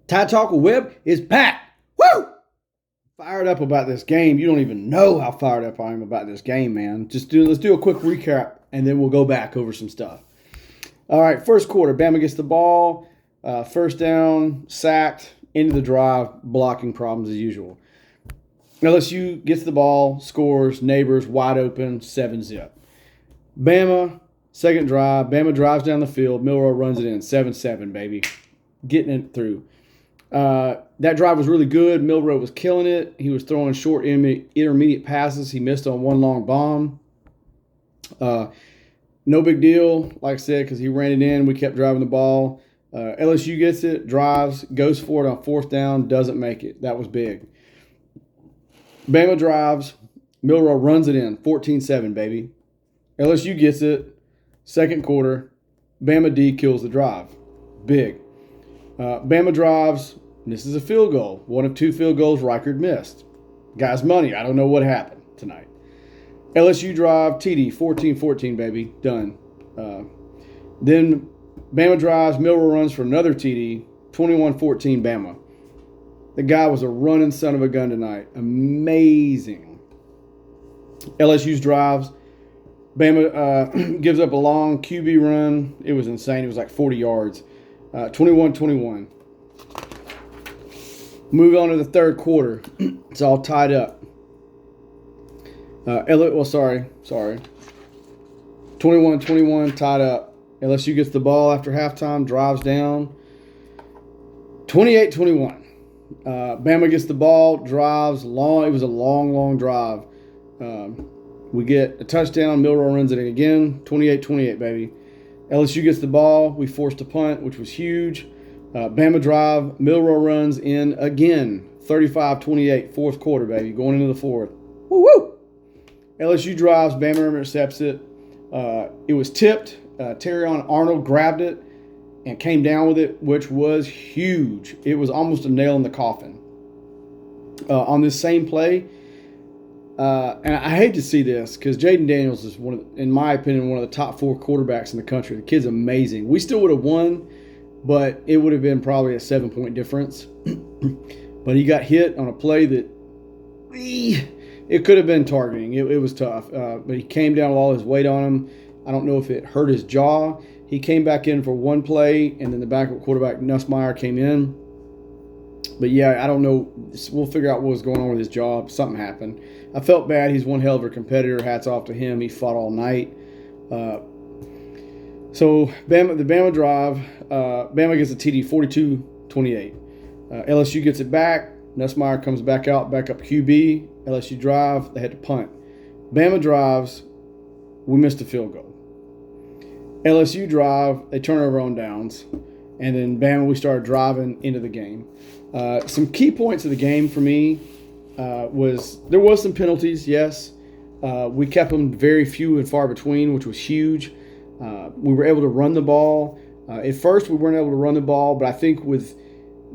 Tide Talk with Webb is back. Woo! Fired up about this game. You don't even know how fired up I am about this game, man. Let's do a quick recap, and then we'll go back over some stuff. All right, first quarter, Bama gets the ball, first down, sacked, into the drive, blocking problems as usual. LSU gets the ball, scores, neighbors, wide open, 7-zip. Bama, second drive, Bama drives down the field, Milroe runs it in, 7-7, baby. Getting it through. That drive was really good. Milroe was killing it. He was throwing short intermediate passes. He missed on one long bomb. No big deal, like I said, because he ran it in. We kept driving the ball. LSU gets it, drives, goes for it on fourth down, doesn't make it. That was big. Bama drives. Milroe runs it in, 14-7, baby. LSU gets it, second quarter. Bama D kills the drive. Big. Bama drives, misses a field goal. One of two field goals Reichard missed. Guy's money. I don't know what happened tonight. LSU drive, TD, 14-14, baby. Done. Then Bama drives, Milroe runs for another TD, 21-14, Bama. The guy was a running son of a gun tonight. Amazing. LSU's drives. Bama gives up a long QB run. It was insane. It was like 40 yards. 21-21. Move on to the third quarter. It's all tied up. Sorry. 21-21, tied up. LSU gets the ball after halftime, drives down. 28-21. Bama gets the ball, drives long. It was a long drive. We get a touchdown. Milroe runs it in again. 28-28, baby. LSU gets the ball. We forced a punt, which was huge. Bama drive. Milroe runs in again. 35-28, fourth quarter, baby. Going into the fourth. Woo! LSU drives. Bama intercepts it. It was tipped. Terrion Arnold grabbed it and came down with it, which was huge. It was almost a nail in the coffin. On this same play, and I hate to see this because Jaden Daniels is in my opinion, one of the top 4 quarterbacks in the country. The kid's amazing. We still would have won, but it would have been probably a 7-point difference. But he got hit on a play that it could have been targeting. It was tough, but he came down with all his weight on him. I don't know if it hurt his jaw. He came back in for one play, and then the backup quarterback, Nussmeier, came in. But, yeah, I don't know. We'll figure out what was going on with his jaw. Something happened. I felt bad. He's one hell of a competitor. Hats off to him. He fought all night. So, the Bama drive. Bama gets a TD, 42-28. LSU gets it back. Nussmeier comes back out, back up QB. LSU drive. They had to punt. Bama drives. We missed a field goal. LSU drive. They turn over on downs. And then Bama, we started driving into the game. Some key points of the game for me was there was some penalties, yes. We kept them very few and far between, which was huge. We were able to run the ball. At first, we weren't able to run the ball, but I think with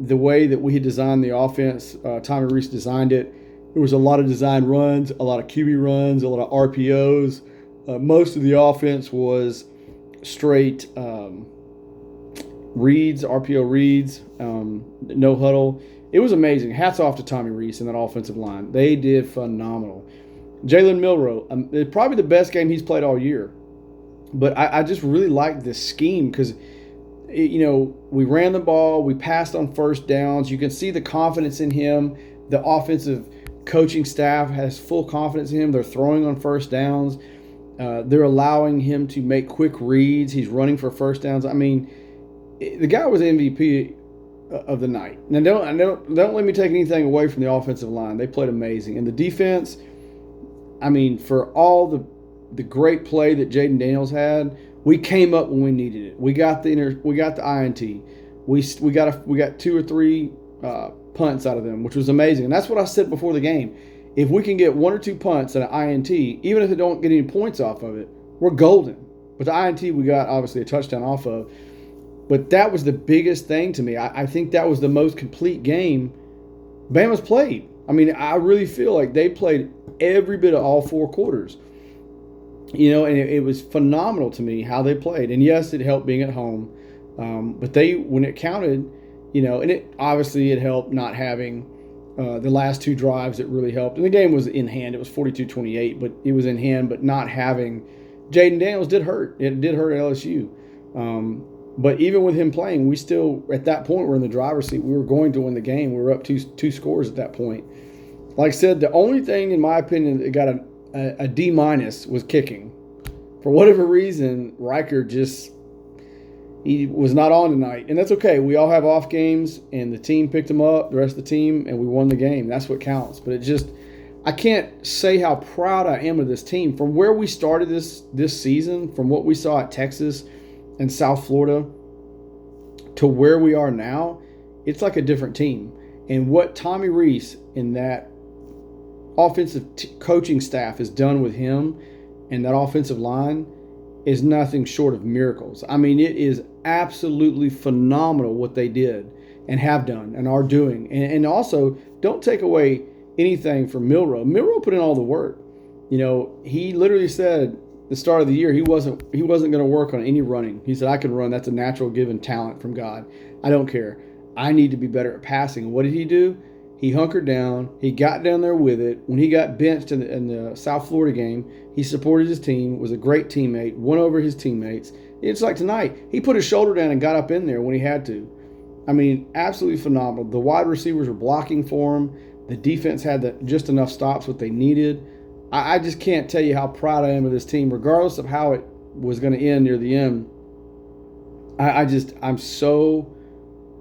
the way that we had designed the offense, Tommy Reese designed it, there was a lot of design runs, a lot of QB runs, a lot of RPOs. Most of the offense was straight reads, RPO reads, no huddle. It was amazing. Hats off to Tommy Reese and that offensive line. They did phenomenal. Jalen Milroe, probably the best game he's played all year. But I just really liked this scheme because, we ran the ball. We passed on first downs. You can see the confidence in him. The offensive coaching staff has full confidence in him. They're throwing on first downs. They're allowing him to make quick reads. He's running for first downs. I mean, the guy was MVP of the night. Now, don't let me take anything away from the offensive line. They played amazing. And the defense, I mean, for all the great play that Jaden Daniels had, we came up when we needed it. We got the INT. We got 2 or 3 punts out of them, which was amazing. And that's what I said before the game. If we can get 1 or 2 punts and an INT, even if they don't get any points off of it, we're golden. But the INT we got obviously a touchdown off of. But that was the biggest thing to me. I think that was the most complete game Bama's played. I mean, I really feel like they played every bit of all 4 quarters. And it was phenomenal to me how they played. And yes, it helped being at home. But when it counted, And it helped not having the last two drives. It really helped. And the game was in hand. It was 42-28, but it was in hand. But not having Jaden Daniels did hurt. It did hurt LSU. But even with him playing, we still, at that point, were in the driver's seat. We were going to win the game. We were up two scores at that point. Like I said, the only thing, in my opinion, that got a D- was kicking. For whatever reason, Riker he was not on tonight. And that's okay. We all have off games, and the team picked him up, the rest of the team, and we won the game. That's what counts. But I can't say how proud I am of this team. From where we started this season, from what we saw at Texas and South Florida to where we are now, it's like a different team. And what Tommy Rees and that offensive coaching staff has done with him and that offensive line is nothing short of miracles. I mean, it is absolutely phenomenal what they did and have done and are doing. And also, don't take away anything from Milroe. Milroe put in all the work. He literally said the start of the year he wasn't going to work on any running. He said, I can run. That's a natural given talent from God. I don't care. I need to be better at passing. What did he do? He hunkered down. He got down there with it. When he got benched in the South Florida game, he supported his team, was a great teammate, won over his teammates. It's like tonight. He put his shoulder down and got up in there when he had to. I mean, absolutely phenomenal. The wide receivers were blocking for him. The defense had just enough stops what they needed. I just can't tell you how proud I am of this team, regardless of how it was going to end near the end. I'm so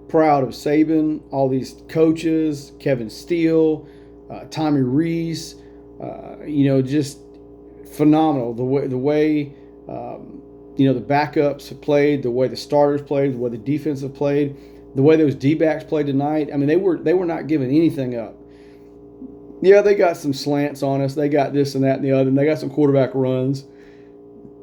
proud of Saban, all these coaches, Kevin Steele, Tommy Rees, just phenomenal. The way the backups have played, the way the starters played, the way the defense have played, the way those D-backs played tonight. I mean, they were not giving anything up. Yeah, they got some slants on us. They got this and that and the other, and they got some quarterback runs.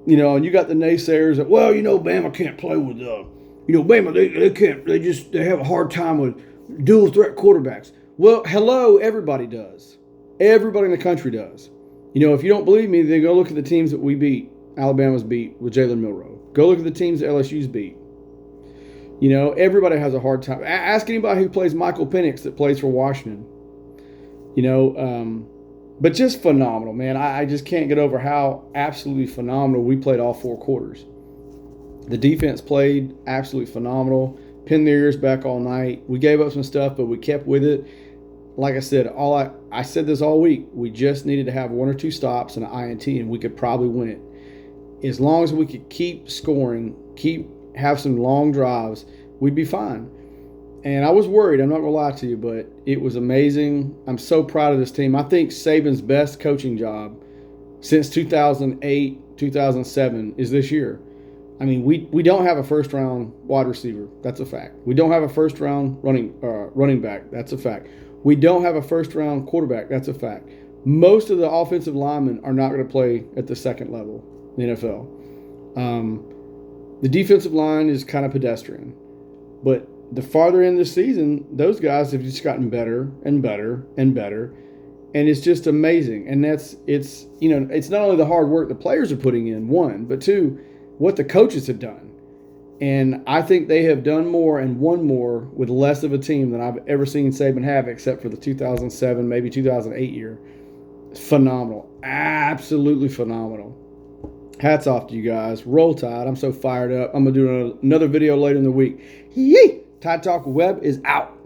And you got the naysayers that, Bama can't play with Bama, they can't. They have a hard time with dual threat quarterbacks. Well, hello, everybody does. Everybody in the country does. If you don't believe me, then go look at the teams that we beat. Alabama's beat with Jalen Milroe. Go look at the teams that LSU's beat. Everybody has a hard time. Ask anybody who plays Michael Penix that plays for Washington. But just phenomenal, man. I just can't get over how absolutely phenomenal we played all four quarters. The defense played absolutely phenomenal. Pinned their ears back all night. We gave up some stuff, but we kept with it. Like I said, I said this all week. We just needed to have one or two stops and an INT, and we could probably win it. As long as we could keep scoring, have some long drives, we'd be fine. And I was worried, I'm not going to lie to you, but it was amazing. I'm so proud of this team. I think Saban's best coaching job since 2008, 2007 is this year. I mean, we don't have a first-round wide receiver. That's a fact. We don't have a first-round running back. That's a fact. We don't have a first-round quarterback. That's a fact. Most of the offensive linemen are not going to play at the second level in the NFL. The defensive line is kind of pedestrian. But the farther in this season, those guys have just gotten better and better and better. And it's just amazing. And it's not only the hard work the players are putting in, one, but two, what the coaches have done. And I think they have done more and won more with less of a team than I've ever seen Saban have, except for the 2007, maybe 2008 year. Phenomenal. Absolutely phenomenal. Hats off to you guys. Roll Tide. I'm so fired up. I'm going to do another video later in the week. Yee! Tide Talk Web is out.